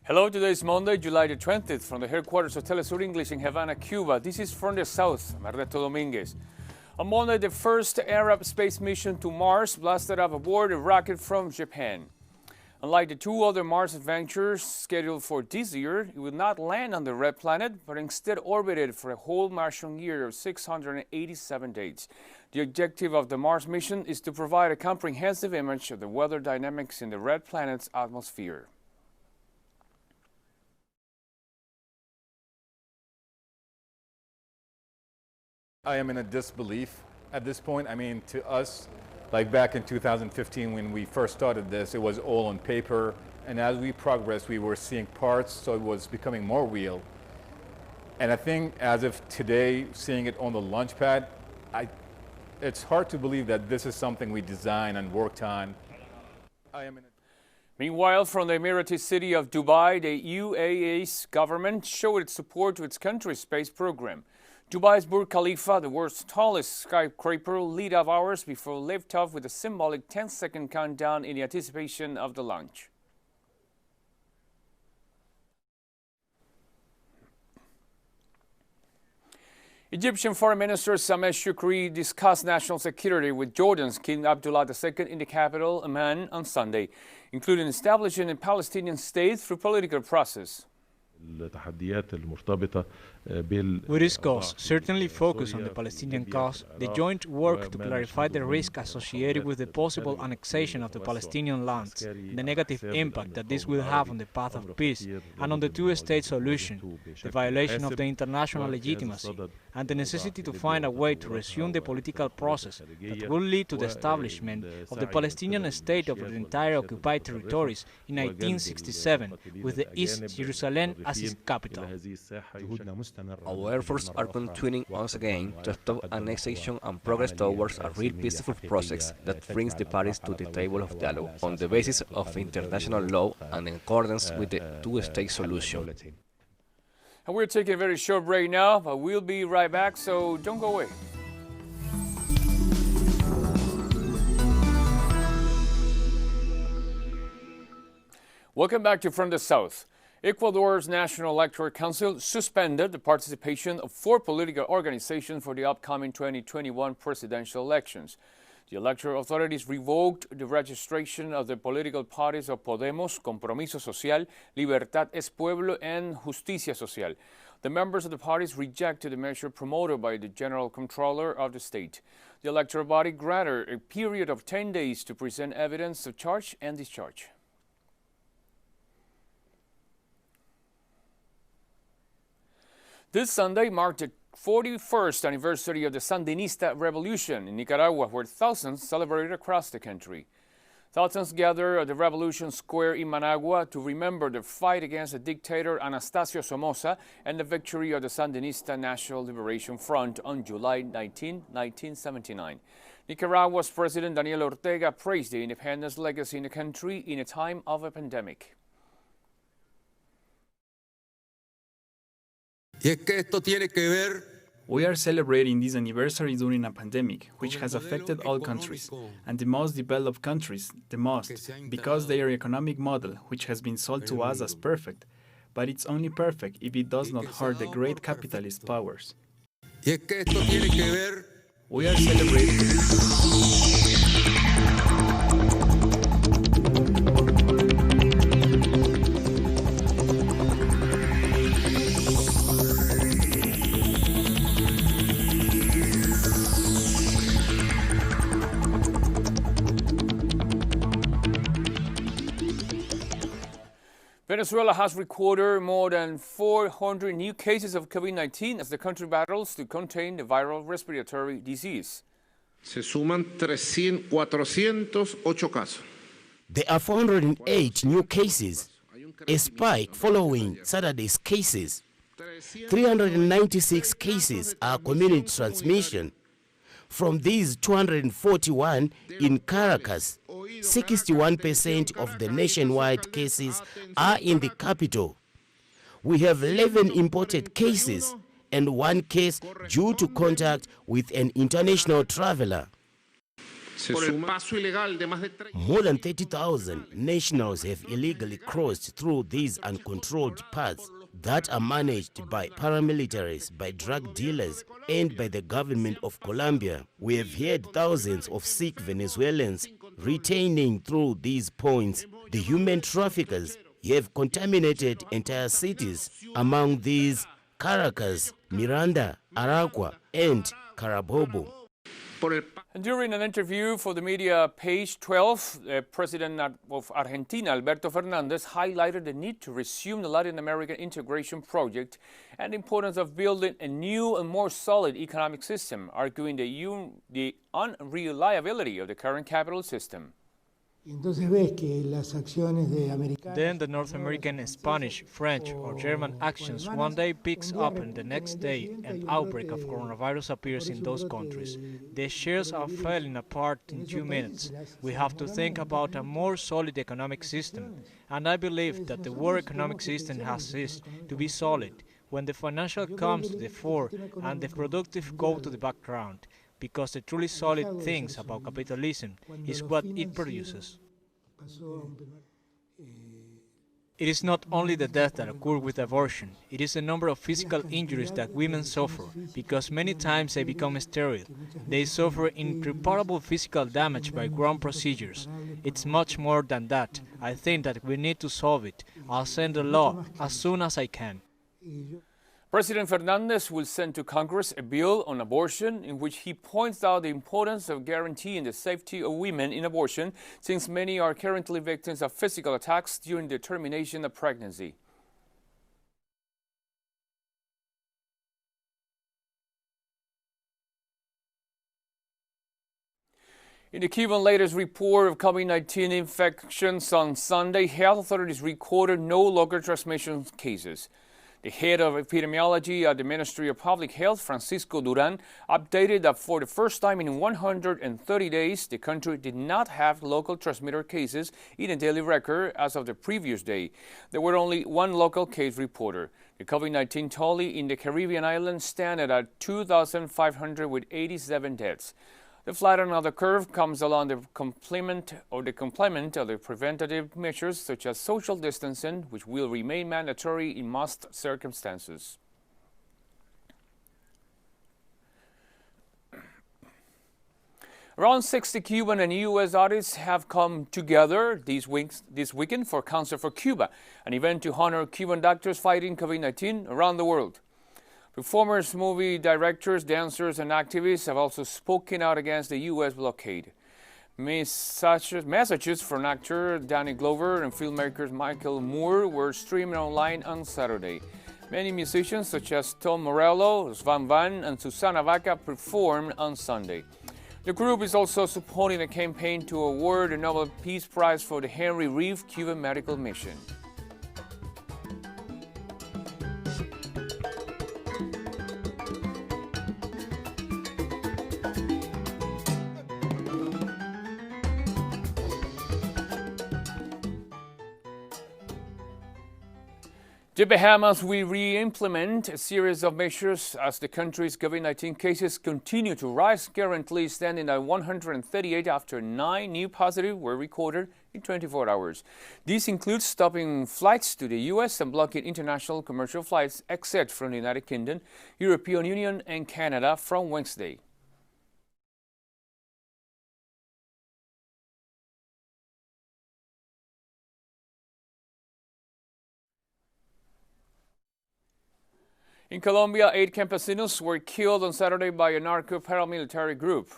Hello, today is Monday, July the 20th, from the headquarters of Telesur English in Havana, Cuba. This is From the South, Marreto Dominguez. On Monday, the first Arab space mission to Mars blasted off aboard a rocket from Japan. Unlike the two other Mars adventures scheduled for this year, it will not land on the red planet, but instead orbited for a whole Martian year of 687 days. The objective of the Mars mission is to provide a comprehensive image of the weather dynamics in the red planet's atmosphere. I am in a disbelief at this point. I mean, to us, like back in 2015 when we first started this, it was all on paper. And as we progressed, we were seeing parts, so it was becoming more real. And I think as of today, seeing it on the launch pad, it's hard to believe that this is something we designed and worked on. Meanwhile, from the Emirati city of Dubai, the UAE's government showed its support to its country's space program. Dubai's Burj Khalifa, the world's tallest skyscraper, lit up hours before liftoff with a symbolic 10-second countdown in anticipation of the launch. Egyptian Foreign Minister Sameh Shoukry discussed national security with Jordan's King Abdullah II in the capital, Amman, on Sunday, including establishing a Palestinian state through political process. We discuss certainly focus on the Palestinian cause, the joint work to clarify the risk associated with the possible annexation of the Palestinian lands, the negative impact that this will have on the path of peace, and on the two-state solution, the violation of the international legitimacy, and the necessity to find a way to resume the political process that will lead to the establishment of the Palestinian state over the entire occupied territories in 1967, with the East Jerusalem as its capital. Our efforts are continuing once again to stop annexation and progress towards a real peaceful process that brings the parties to the table of dialogue on the basis of international law and in accordance with the two-state solution. And we're taking a very short break now, but we'll be right back, so don't go away. Welcome back to From the South. Ecuador's National Electoral Council suspended the participation of 4 political organizations for the upcoming 2021 presidential elections. The electoral authorities revoked the registration of the political parties of Podemos, Compromiso Social, Libertad es Pueblo, and Justicia Social. The members of the parties rejected the measure promoted by the General Controller of the state. The electoral body granted a period of 10 days to present evidence of charge and discharge. This Sunday marked the 41st anniversary of the Sandinista revolution in Nicaragua, where thousands celebrated across the country. Thousands gathered at the Revolution Square in Managua to remember the fight against the dictator Anastasio Somoza and the victory of the Sandinista National Liberation Front on July 19, 1979. Nicaragua's President Daniel Ortega praised the independence legacy in the country in a time of a pandemic. We are celebrating this anniversary during a pandemic, which has affected all countries, and the most developed countries the most, because their economic model, which has been sold to us as perfect, but it's only perfect if it does not hurt the great capitalist powers. We are celebrating. Venezuela has recorded more than 400 new cases of COVID-19 as the country battles to contain the viral respiratory disease. Se suman 408 casos. There are 408 new cases, a spike following Saturday's cases. 396 cases are community transmission. From these, 241 in Caracas. 61% of the nationwide cases are in the capital. We have 11 imported cases and 1 case due to contact with an international traveler. More than 30,000 nationals have illegally crossed through these uncontrolled paths that are managed by paramilitaries, by drug dealers, and by the government of Colombia. We have heard thousands of sick Venezuelans retaining through these points. The human traffickers have contaminated entire cities, among these Caracas, Miranda, Aragua, and Carabobo. And during an interview for the media Page 12, President of Argentina, Alberto Fernandez, highlighted the need to resume the Latin American integration project and the importance of building a new and more solid economic system, arguing the unreliability of the current capital system. Then the North American Spanish, French, or German actions one day picks up and the next day an outbreak of coronavirus appears in those countries. The shares are falling apart in 2 minutes. We have to think about a more solid economic system, and I believe that the world economic system has ceased to be solid when the financial comes to the fore and the productive go to the background, because the truly solid things about capitalism is what it produces. It is not only the death that occurs with abortion, it is the number of physical injuries that women suffer, because many times they become sterile. They suffer irreparable physical damage by ground procedures. It's much more than that. I think that we need to solve it. I'll send a law as soon as I can. President Fernandez will send to Congress a bill on abortion in which he points out the importance of guaranteeing the safety of women in abortion, since many are currently victims of physical attacks during the termination of pregnancy. In the Cuban latest report of COVID-19 infections on Sunday, health authorities recorded no local transmission cases. The head of epidemiology at the Ministry of Public Health, Francisco Duran, updated that for the first time in 130 days, the country did not have local transmitter cases in a daily record as of the previous day. There were only one local case reported. The COVID-19 tally in the Caribbean islands stands at 2,500 with 87 deaths. The flattening of the curve comes along the complement of the preventative measures such as social distancing, which will remain mandatory in most circumstances. Around 60 Cuban and U.S. artists have come together this weekend for Concert for Cuba, an event to honor Cuban doctors fighting COVID-19 around the world. Performers, movie directors, dancers, and activists have also spoken out against the U.S. blockade. Messages from actor Danny Glover and filmmakers Michael Moore were streamed online on Saturday. Many musicians such as Tom Morello, Svan Van, and Susana Vaca performed on Sunday. The group is also supporting a campaign to award the Nobel Peace Prize for the Henry Reeve Cuban Medical Mission. The Bahamas will re-implement a series of measures as the country's COVID-19 cases continue to rise, currently standing at 138 after 9 new positives were recorded in 24 hours. This includes stopping flights to the U.S. and blocking international commercial flights except from the United Kingdom, European Union, and Canada from Wednesday. In Colombia, 8 campesinos were killed on Saturday by a narco-paramilitary group.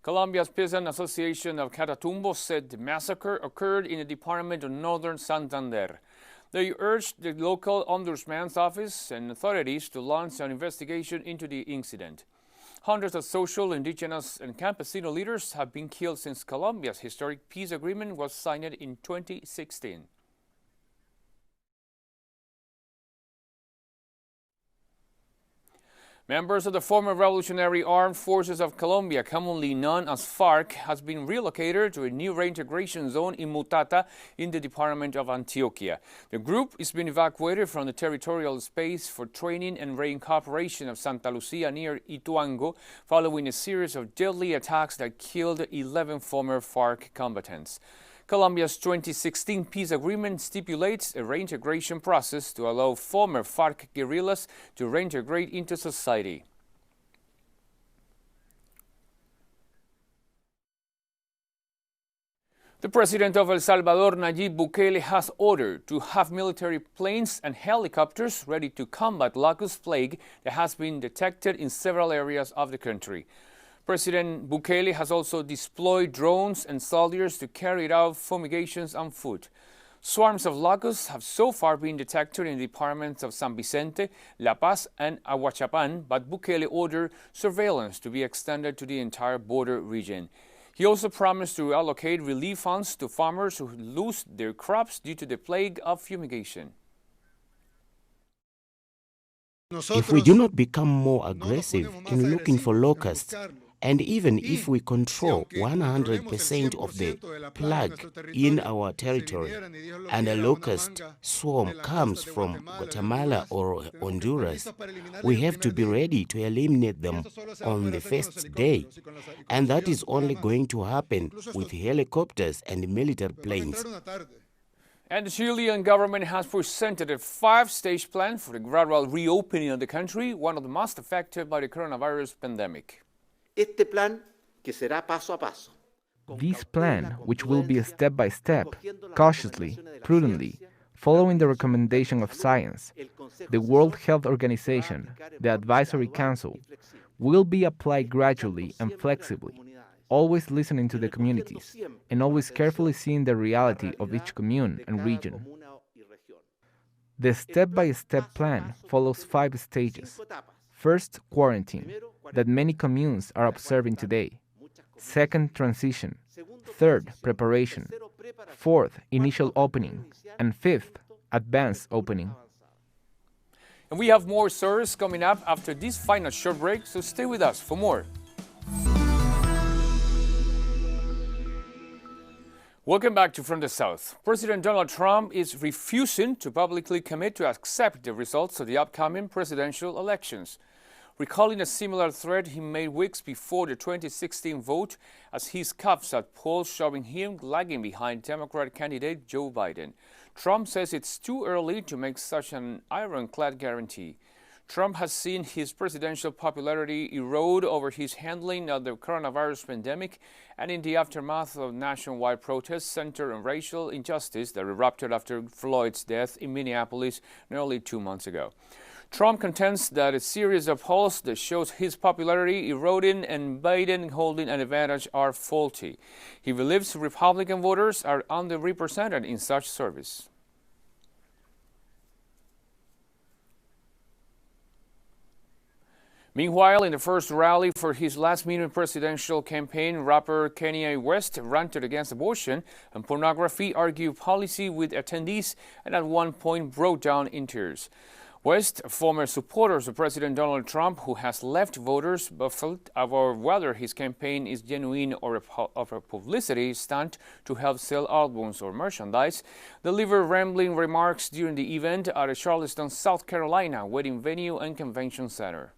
Colombia's Peasant Association of Catatumbo said the massacre occurred in the department of northern Santander. They urged the local ombudsman's office and authorities to launch an investigation into the incident. Hundreds of social, indigenous, and campesino leaders have been killed since Colombia's historic peace agreement was signed in 2016. Members of the former Revolutionary Armed Forces of Colombia, commonly known as FARC, has been relocated to a new reintegration zone in Mutata in the department of Antioquia. The group is being evacuated from the territorial space for training and reincorporation of Santa Lucia near Ituango, following a series of deadly attacks that killed 11 former FARC combatants. Colombia's 2016 peace agreement stipulates a reintegration process to allow former FARC guerrillas to reintegrate into society. The president of El Salvador, Nayib Bukele, has ordered to have military planes and helicopters ready to combat locust plague that has been detected in several areas of the country. President Bukele has also deployed drones and soldiers to carry out fumigations on foot. Swarms of locusts have so far been detected in the departments of San Vicente, La Paz, and Aguachapan, but Bukele ordered surveillance to be extended to the entire border region. He also promised to allocate relief funds to farmers who lose their crops due to the plague of fumigation. If we do not become more aggressive in looking for locusts, and even if we control 100% of the plague in our territory, and a locust swarm comes from Guatemala or Honduras, we have to be ready to eliminate them on the first day. And that is only going to happen with helicopters and military planes. And the Chilean government has presented a 5-stage plan for the gradual reopening of the country, one of the most affected by the coronavirus pandemic. This plan, which will be a step-by-step, cautiously, prudently, following the recommendation of science, the World Health Organization, the Advisory Council, will be applied gradually and flexibly, always listening to the communities, and always carefully seeing the reality of each commune and region. The step-by-step plan follows 5 stages. First, quarantine, that many communes are observing today. Second, transition. Third, preparation. Fourth, initial opening. And fifth, advanced opening. And we have more stories coming up after this final short break, so stay with us for more. Welcome back to From the South. President Donald Trump is refusing to publicly commit to accept the results of the upcoming presidential elections, recalling a similar threat he made weeks before the 2016 vote as he scoffs at polls showing him lagging behind Democrat candidate Joe Biden. Trump says it's too early to make such an ironclad guarantee. Trump has seen his presidential popularity erode over his handling of the coronavirus pandemic and in the aftermath of nationwide protests centered on racial injustice that erupted after Floyd's death in Minneapolis nearly 2 months ago. Trump contends that a series of polls that shows his popularity eroding and Biden holding an advantage are faulty. He believes Republican voters are underrepresented in such surveys. Meanwhile, in the first rally for his last-minute presidential campaign, rapper Kanye West ranted against abortion and pornography, argued policy with attendees, and at one point broke down in tears. West, a former supporter of President Donald Trump, who has left voters baffled over whether his campaign is genuine or a publicity stunt to help sell albums or merchandise, delivered rambling remarks during the event at a Charleston, South Carolina wedding venue and convention center.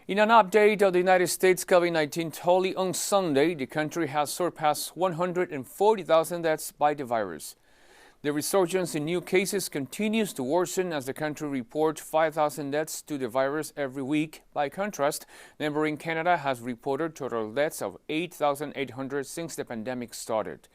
In an update of the United States COVID-19 tally on Sunday, the country has surpassed 140,000 deaths by the virus. The resurgence in new cases continues to worsen as the country reports 5,000 deaths to the virus every week. By contrast, neighboring Canada has reported total deaths of 8,800 since the pandemic started.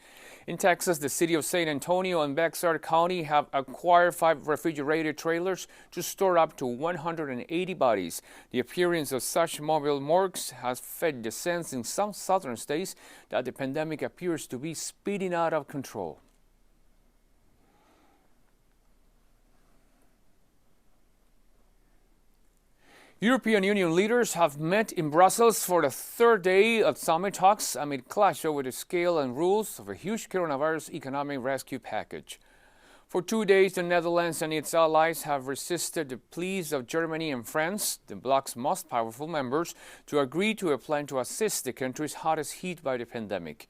In Texas, the city of San Antonio and Bexar County have acquired 5 refrigerated trailers to store up to 180 bodies. The appearance of such mobile morgues has fed the sense in some southern states that the pandemic appears to be speeding out of control. European Union leaders have met in Brussels for the 3rd day of summit talks amid clash over the scale and rules of a huge coronavirus economic rescue package. For 2 days, the Netherlands and its allies have resisted the pleas of Germany and France, the bloc's most powerful members, to agree to a plan to assist the countries hardest hit by the pandemic.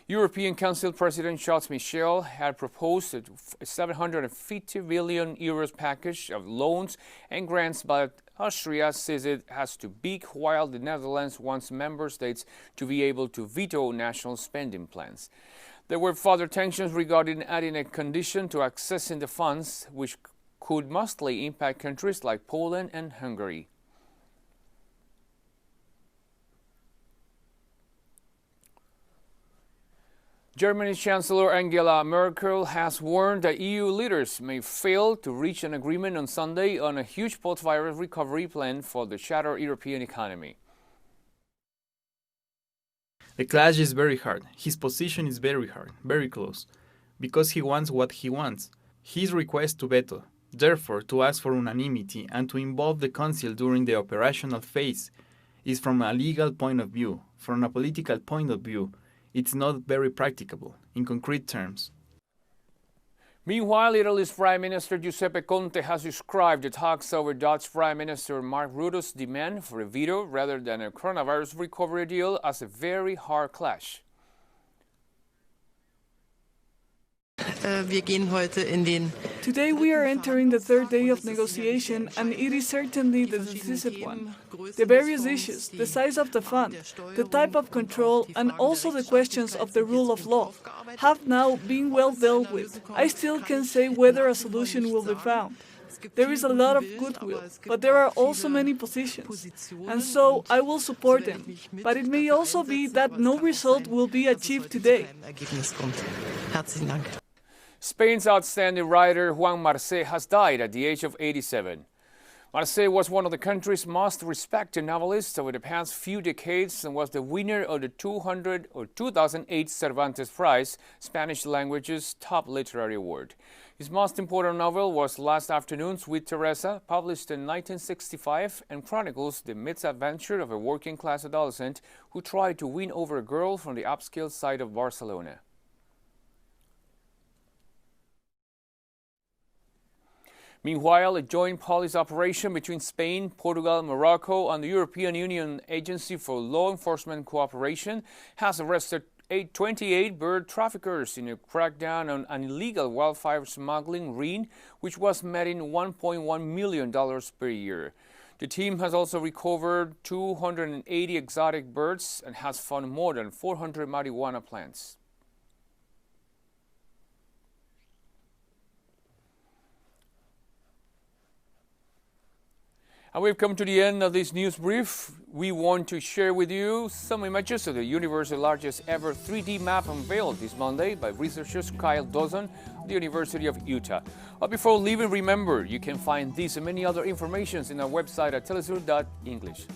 European Council President Charles Michel had proposed a 750 billion euros package of loans and grants, but Austria says it has to beg, while the Netherlands wants member states to be able to veto national spending plans. There were further tensions regarding adding a condition to accessing the funds, which could mostly impact countries like Poland and Hungary. Germany's Chancellor Angela Merkel has warned that EU leaders may fail to reach an agreement on Sunday on a huge post-virus recovery plan for the shattered European economy. The clash is very hard. His position is very hard, very close, because he wants what he wants. His request to veto, therefore to ask for unanimity and to involve the Council during the operational phase, is from a legal point of view. From a political point of view, it's not very practicable, in concrete terms. Meanwhile, Italy's Prime Minister Giuseppe Conte has described the talks over Dutch Prime Minister Mark Rutte's demand for a veto rather than a coronavirus recovery deal as a very hard clash. Today we are entering the third day of negotiation, and it is certainly the decisive one. The various issues, the size of the fund, the type of control, and also the questions of the rule of law have now been well dealt with. I still can't say whether a solution will be found. There is a lot of goodwill, but there are also many positions, and so I will support them. But it may also be that no result will be achieved today. Spain's outstanding writer Juan Marseille has died at the age of 87. Marseille was one of the country's most respected novelists over the past few decades and was the winner of the 2008 Cervantes Prize, Spanish language's top literary award. His most important novel was Last Afternoons with Teresa, published in 1965, and chronicles the misadventure of a working-class adolescent who tried to win over a girl from the upscale side of Barcelona. Meanwhile, a joint police operation between Spain, Portugal, Morocco, and the European Union Agency for Law Enforcement Cooperation has arrested 28 bird traffickers in a crackdown on an illegal wildfire smuggling ring, which was netting $1.1 million per year. The team has also recovered 280 exotic birds and has found more than 400 marijuana plants. And we've come to the end of this news brief. We want to share with you some images of the universe's largest ever 3D map unveiled this Monday by researchers Kyle Dawson of the University of Utah. But before leaving, remember, you can find these and many other informations in our website at telesur.english.